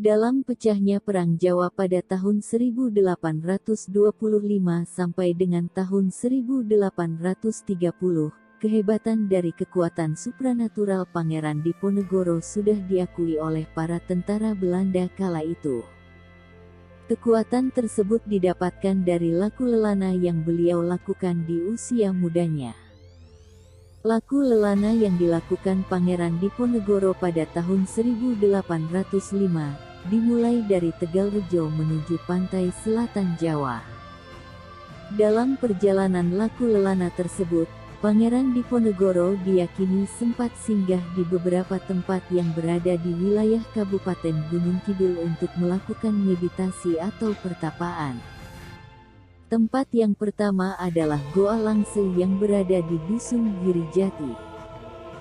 Dalam pecahnya Perang Jawa pada tahun 1825 sampai dengan tahun 1830, kehebatan dari kekuatan supranatural Pangeran Diponegoro sudah diakui oleh para tentara Belanda kala itu. Kekuatan tersebut didapatkan dari laku lelana yang beliau lakukan di usia mudanya. Laku lelana yang dilakukan Pangeran Diponegoro pada tahun 1805, dimulai dari Tegalrejo menuju pantai selatan Jawa. Dalam perjalanan laku lelana tersebut, Pangeran Diponegoro diyakini sempat singgah di beberapa tempat yang berada di wilayah Kabupaten Gunung Kidul untuk melakukan meditasi atau pertapaan. Tempat yang pertama adalah Goa Langse yang berada di Dusun Girijati.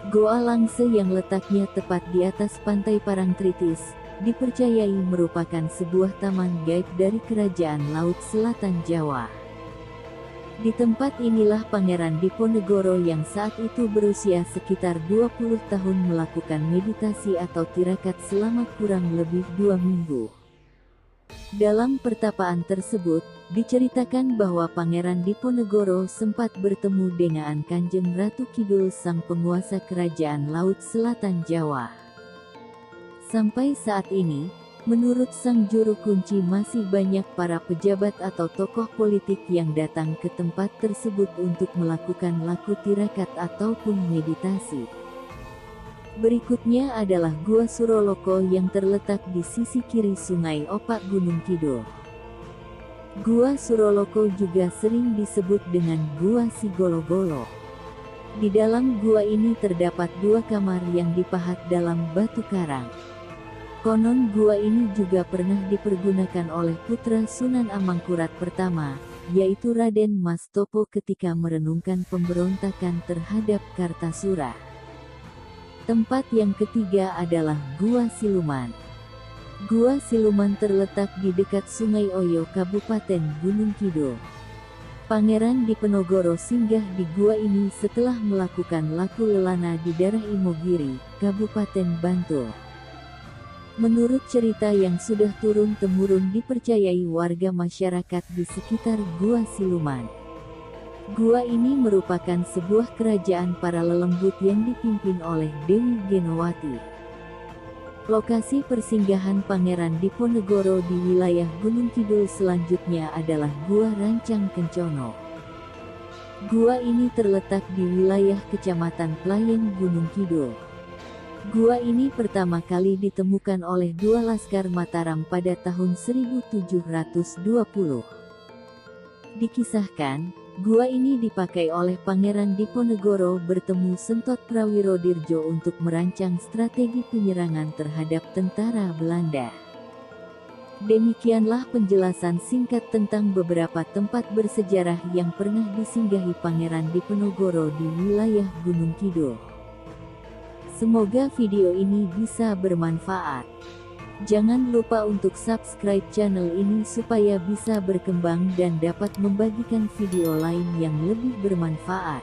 Goa Langse yang letaknya tepat di atas pantai Parangtritis, dipercayai merupakan sebuah taman gaib dari Kerajaan Laut Selatan Jawa. Di tempat inilah Pangeran Diponegoro yang saat itu berusia sekitar 20 tahun melakukan meditasi atau tirakat selama kurang lebih 2 minggu. Dalam pertapaan tersebut, diceritakan bahwa Pangeran Diponegoro sempat bertemu dengan Kanjeng Ratu Kidul sang penguasa Kerajaan Laut Selatan Jawa. Sampai saat ini, menurut sang juru kunci masih banyak para pejabat atau tokoh politik yang datang ke tempat tersebut untuk melakukan laku tirakat ataupun meditasi. Berikutnya adalah Gua Suroloko yang terletak di sisi kiri Sungai Opak Gunung Kidul. Gua Suroloko juga sering disebut dengan Gua Sigolo-golo. Di dalam gua ini terdapat 2 kamar yang dipahat dalam batu karang. Konon gua ini juga pernah dipergunakan oleh putra Sunan Amangkurat pertama, yaitu Raden Mas Topo ketika merenungkan pemberontakan terhadap Kartasura. Tempat yang ketiga adalah Gua Siluman. Gua Siluman terletak di dekat Sungai Oyo Kabupaten Gunung Kidul. Pangeran Diponegoro singgah di gua ini setelah melakukan laku lelana di daerah Imogiri, Kabupaten Bantul. Menurut cerita yang sudah turun-temurun dipercayai warga masyarakat di sekitar Gua Siluman. Gua ini merupakan sebuah kerajaan para lelembut yang dipimpin oleh Dewi Genowati. Lokasi persinggahan Pangeran Diponegoro di wilayah Gunung Kidul selanjutnya adalah Gua Rancang Kencono. Gua ini terletak di wilayah Kecamatan Playen Gunung Kidul. Gua ini pertama kali ditemukan oleh 2 laskar Mataram pada tahun 1720. Dikisahkan, gua ini dipakai oleh Pangeran Diponegoro bertemu Sentot Prawirodirjo untuk merancang strategi penyerangan terhadap tentara Belanda. Demikianlah penjelasan singkat tentang beberapa tempat bersejarah yang pernah disinggahi Pangeran Diponegoro di wilayah Gunung Kidul. Semoga video ini bisa bermanfaat. Jangan lupa untuk subscribe channel ini supaya bisa berkembang dan dapat membagikan video lain yang lebih bermanfaat.